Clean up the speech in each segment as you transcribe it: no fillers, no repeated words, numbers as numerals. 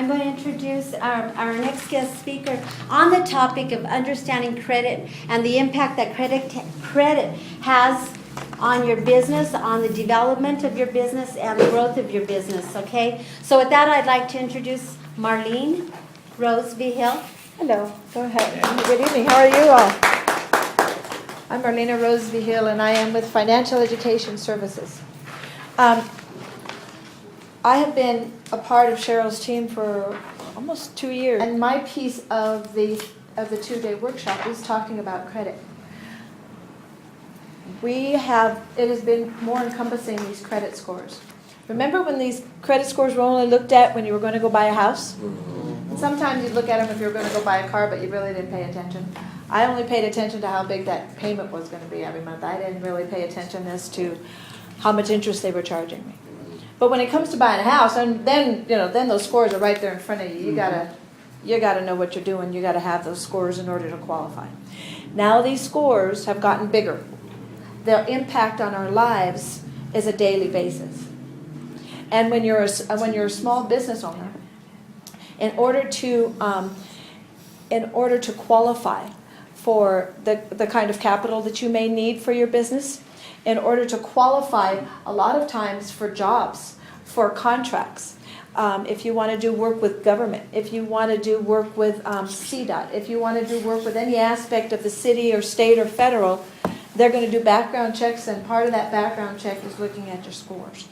I'm going to introduce our next guest speaker on the topic of understanding credit and the impact that credit has on your business, on the development of your business, and the growth of your business, okay? So with that, I'd like to introduce Marlene Rose-Vigil. Hello, go ahead. Good evening, how are you all? I'm Marlene Rose-Vigil and I am with Financial Education Services. I have been a part of Cheryl's team for almost 2 years. And my piece of the 2-day workshop is talking about credit. It has been more encompassing, these credit scores. Remember when these credit scores were only looked at when you were going to go buy a house? And sometimes you'd look at them if you were going to go buy a car, but you really didn't pay attention. I only paid attention to how big that payment was going to be every month. I didn't really pay attention as to how much interest they were charging me. But when it comes to buying a house, and then those scores are right there in front of you. You gotta know what you're doing. You gotta have those scores in order to qualify. Now these scores have gotten bigger. Their impact on our lives is a daily basis. And when you're a small business owner, in order to qualify for the kind of capital that you may need for your business, in order to qualify a lot of times for jobs, for contracts, if you want to do work with government, if you want to do work with CDOT, if you want to do work with any aspect of the city or state or federal, they're going to do background checks, and part of that background check is looking at your scores.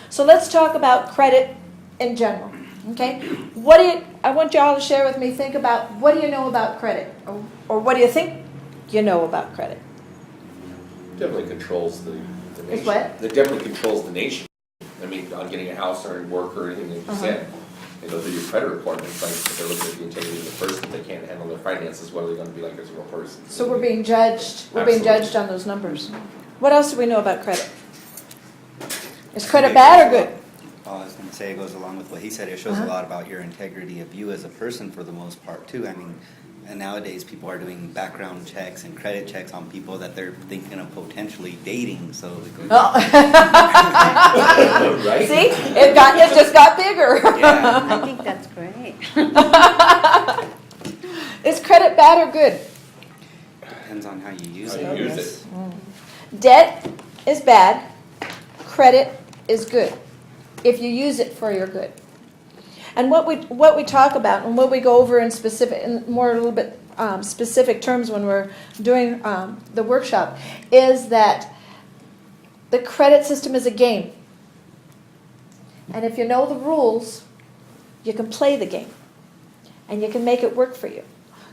So let's talk about credit in general. Okay, I want y'all to share with me. Think about, what do you know about credit, or what do you think you know about credit? Definitely controls the nation. It's what? It definitely controls the nation. I mean, on getting a house or work or anything that you said. You know, through your credit requirements, like if they're looking at the integrity of the person, they can't handle their finances, what are they going to be like as a real person? So we're being judged. We're being judged on those numbers. What else do we know about credit? Is credit bad or good? I was going to say, it goes along with what he said. It shows a lot about your integrity of you as a person for the most part, too. I mean, and nowadays people are doing background checks and credit checks on people that they're thinking of potentially dating. So it goes Right? See, it just got bigger. Yeah. I think that's great. Is credit bad or good? Depends on how you use How it. you use it. Debt is bad. Credit is good if you use it for your good. And what we talk about and what we go over in a little bit specific terms when we're doing the workshop is that the credit system is a game. And if you know the rules, you can play the game. And you can make it work for you.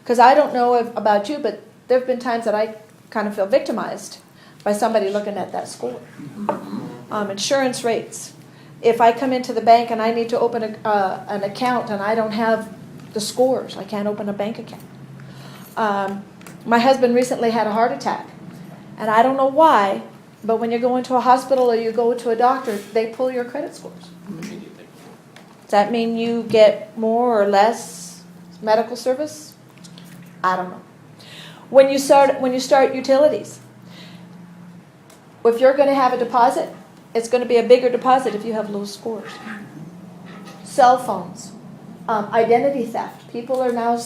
Because I don't know about you, but there have been times that I kind of feel victimized by somebody looking at that score. Insurance rates. If I come into the bank and I need to open an account and I don't have the scores, I can't open a bank account. My husband recently had a heart attack. And I don't know why, but when you go into a hospital or you go to a doctor, they pull your credit scores. Immediately. Does that mean you get more or less medical service? I don't know. When you start utilities, if you're going to have a deposit, it's going to be a bigger deposit if you have low scores. Cell phones, identity theft. People are now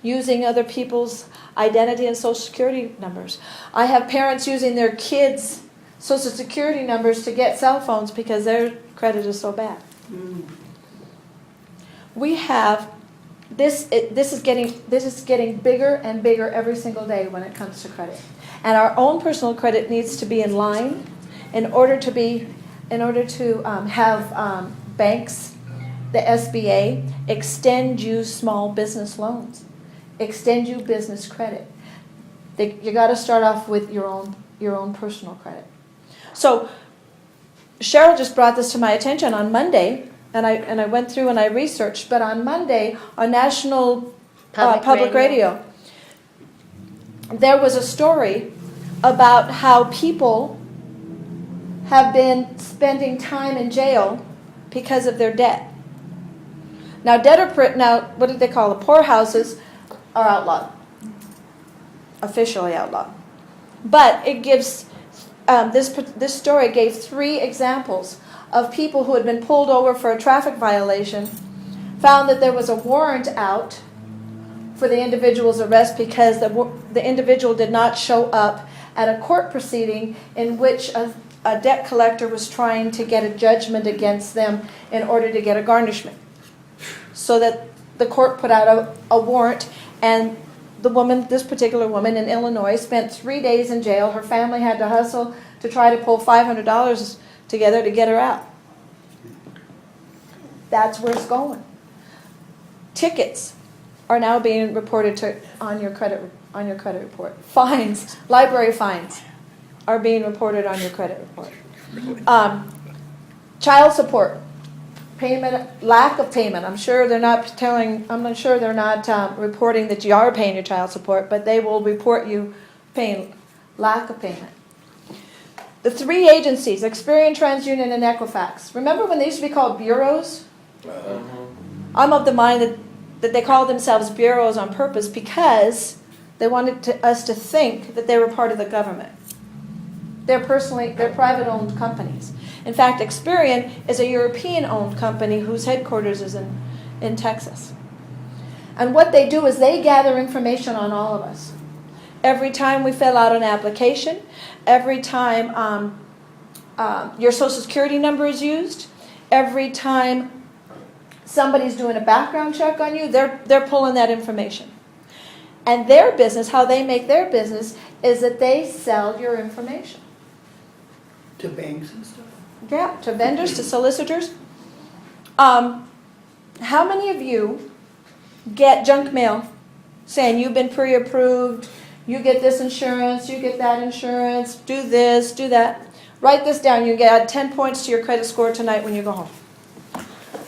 using other people's identity and social security numbers. I have parents using their kids' social security numbers to get cell phones because their credit is so bad. We have this is getting bigger and bigger every single day when it comes to credit, and our own personal credit needs to be in line in order to have banks, the SBA, extend you small business loans, extend you business credit. You got to start off with your own personal credit. So Cheryl just brought this to my attention on Monday, and I went through and I researched. But on Monday, on National Public Radio, there was a story about how people have been spending time in jail because of their debt. Now, what do they call it? Poorhouses are outlawed, officially outlawed. But it gives this story gave 3 examples of people who had been pulled over for a traffic violation found that there was a warrant out for the individual's arrest because the individual did not show up at a court proceeding in which a debt collector was trying to get a judgment against them in order to get a garnishment. So that the court put out a warrant, and the woman, this particular woman in Illinois, spent 3 days in jail. Her family had to hustle to try to pull $500 together to get her out. That's where it's going. Tickets are now being reported on your credit report. Fines, library fines, are being reported on your credit report. Child support, payment, lack of payment. I'm sure they're not reporting that you are paying your child support, but they will report you paying lack of payment. The 3 agencies, Experian, TransUnion, and Equifax. Remember when they used to be called bureaus? I'm of the mind that they called themselves bureaus on purpose because they wanted us to think that they were part of the government. They're private-owned companies. In fact, Experian is a European-owned company whose headquarters is in Texas. And what they do is they gather information on all of us. Every time we fill out an application, every time your Social Security number is used, every time somebody's doing a background check on you, they're pulling that information. And their business, how they make their business, is that they sell your information. To banks and stuff? Yeah, to vendors, to solicitors. How many of you get junk mail saying you've been pre-approved, you get this insurance, you get that insurance, do this, do that? Write this down. You get 10 points to your credit score tonight when you go home.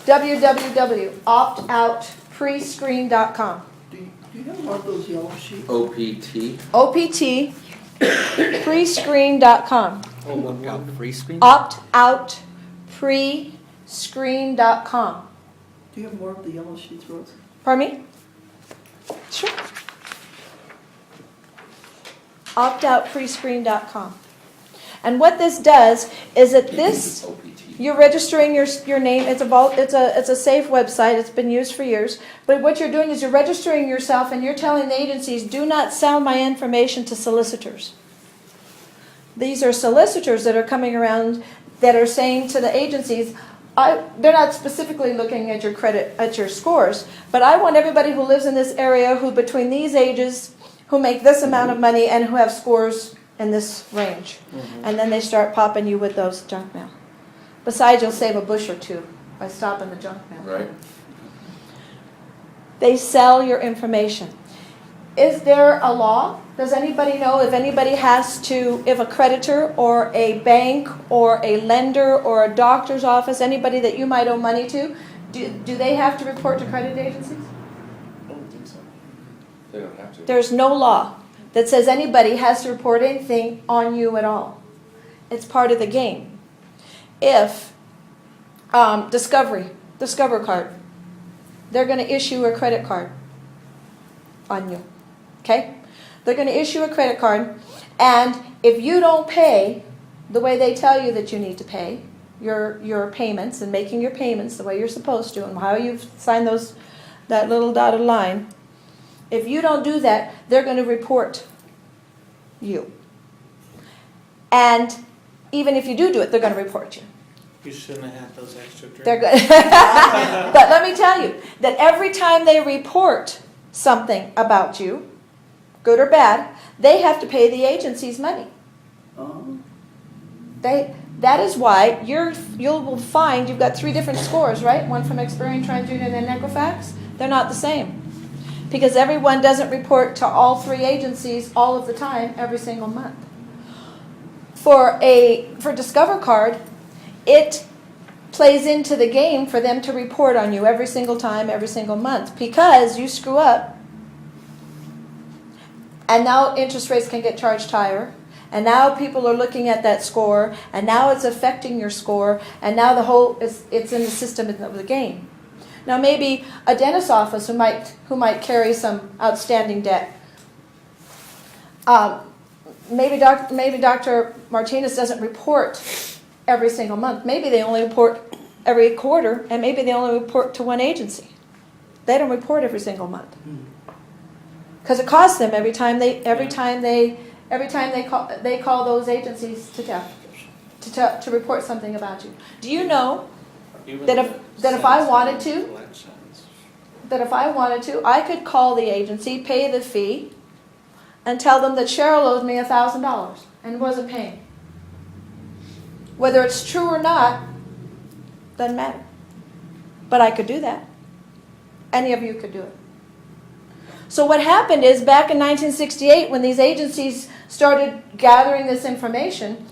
www.optoutprescreen.com. Do you have one of those yellow sheets? OPT. OPT prescreen.com. Free screen? Optoutprescreen.com. Do you have more of the yellow sheets, Rose? Pardon me? Sure. Optoutprescreen.com. And what this does is that this, OPT. you're registering your name. It's a safe website. It's been used for years. But what you're doing is you're registering yourself and you're telling the agencies, do not sell my information to solicitors. These are solicitors that are coming around that are saying to the agencies, they're not specifically looking at your credit, at your scores, but I want everybody who lives in this area who between these ages, who make this amount of money and who have scores in this range. And then they start popping you with those junk mail. Besides, you'll save a bush or two by stopping the junk mail. Right. They sell your information. Is there a law? Does anybody know if anybody has to, if a creditor or a bank or a lender or a doctor's office, anybody that you might owe money to, do they have to report to credit agencies? I don't think so. They don't have to. There's no law that says anybody has to report anything on you at all. It's part of the game. If Discover card, they're going to issue a credit card on you. Okay? They're going to issue a credit card, and if you don't pay the way they tell you that you need to pay your payments and making your payments the way you're supposed to and how you've signed that little dotted line, if you don't do that, they're going to report you. And even if you do it, they're going to report you. You shouldn't have had those extra drinks. They're good. But let me tell you that every time they report something about you, good or bad, they have to pay the agencies money. That is why you'll find you've got 3 different scores, right? One from Experian, TransUnion, and Equifax. They're not the same. Because everyone doesn't report to all 3 agencies all of the time, every single month. For Discover Card, it plays into the game for them to report on you every single time, every single month. Because you screw up, and now interest rates can get charged higher, and now people are looking at that score, and now it's affecting your score, and now it's in the system of the game. Now maybe a dentist's office who might carry some outstanding debt. Maybe Dr. Martinez doesn't report every single month. Maybe they only report every quarter, and maybe they only report to one agency. They don't report every single month. Because it costs them every time they call those agencies to report something about you. Do you know Even that if I wanted to, collections. I could call the agency, pay the fee, and tell them that Cheryl owes me $1,000 and wasn't paying. Whether it's true or not, doesn't matter. But I could do that. Any of you could do it. So what happened is back in 1968, when these agencies started gathering this information,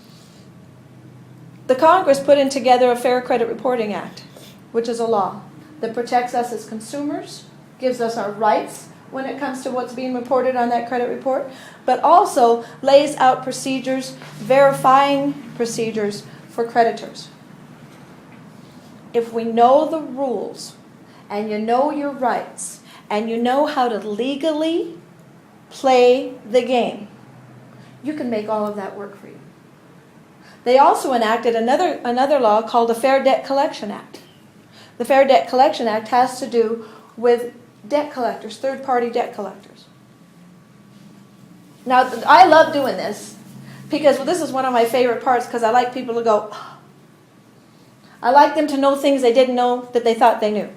the Congress put in together a Fair Credit Reporting Act, which is a law that protects us as consumers, gives us our rights when it comes to what's being reported on that credit report, but also lays out procedures, verifying procedures for creditors. If we know the rules, and you know your rights, and you know how to legally play the game, you can make all of that work for you. They also enacted another law called the Fair Debt Collection Act. The Fair Debt Collection Act has to do with debt collectors, third-party debt collectors. Now, I love doing this because this is one of my favorite parts because I like people to go, oh. I like them to know things they didn't know that they thought they knew.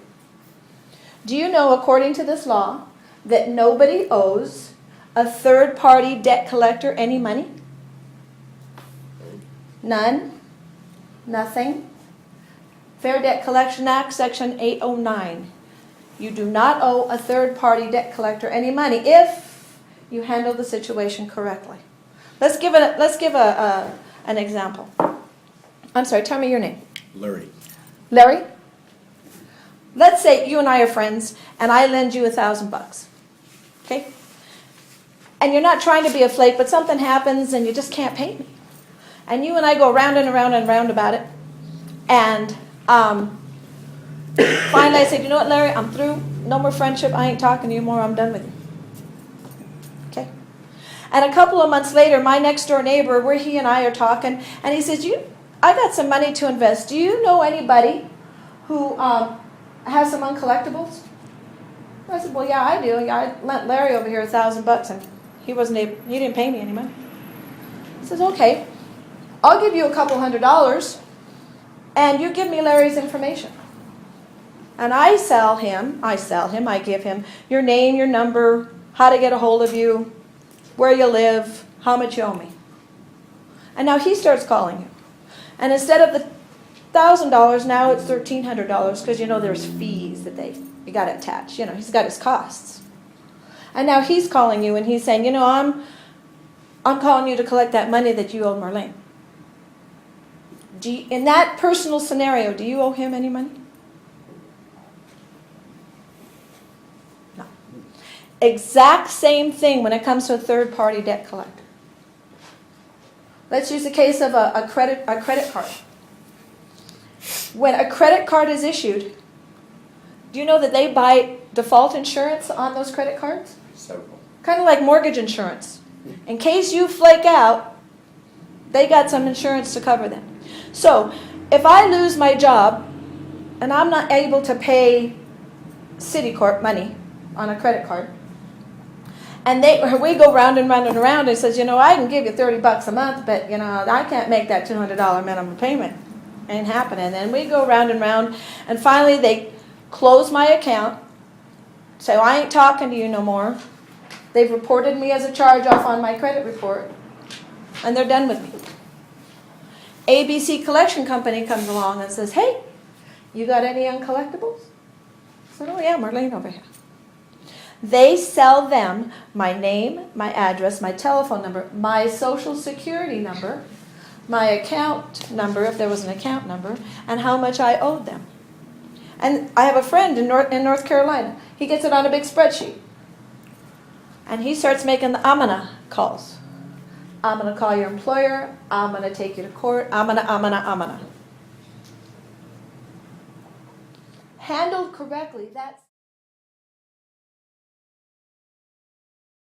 Do you know, according to this law, that nobody owes a third-party debt collector any money? None. Nothing. Fair Debt Collection Act, Section 809. You do not owe a third-party debt collector any money if you handle the situation correctly. Let's give an example. I'm sorry, tell me your name. Larry. Larry? Let's say you and I are friends, and I lend you $1,000. Okay? And you're not trying to be a flake, but something happens and you just can't pay me. And you and I go round and around and round about it. And finally I said, you know what, Larry, I'm through. No more friendship. I ain't talking to you more. I'm done with you. Okay? And a couple of months later, my next door neighbor, where he and I are talking, and he says, I got some money to invest. Do you know anybody who has some uncollectibles? I said, well, yeah, I do. Yeah, I lent Larry over here $1,000, and he didn't pay me any money. He says, okay, I'll give you a couple $100, and you give me Larry's information. And I give him your name, your number, how to get a hold of you, where you live, how much you owe me. And now he starts calling you. And instead of the $1,000, now it's $1,300 because there's fees that you got to attach. He's got his costs. And now he's calling you and he's saying, I'm calling you to collect that money that you owe Marlene. In that personal scenario, do you owe him any money? No. Exact same thing when it comes to a third-party debt collector. Let's use the case of a credit card. When a credit card is issued, do you know that they buy default insurance on those credit cards? Several. Kind of like mortgage insurance. In case you flake out, they got some insurance to cover them. So, if I lose my job and I'm not able to pay Citicorp money on a credit card, and we go round and round and around and says, I can give you $30 a month, but I can't make that $200 minimum payment. Ain't happening. And we go round and round, and finally they close my account, say, I ain't talking to you no more. They've reported me as a charge-off on my credit report, and they're done with me. ABC Collection Company comes along and says, hey, you got any uncollectibles? I said, oh yeah, Marlene over here. They sell them my name, my address, my telephone number, my social security number, my account number, if there was an account number, and how much I owed them. And I have a friend in North Carolina. He gets it on a big spreadsheet. And he starts making the Amana calls. I'm going to call your employer. I'm going to take you to court. Amana. Handled correctly, that's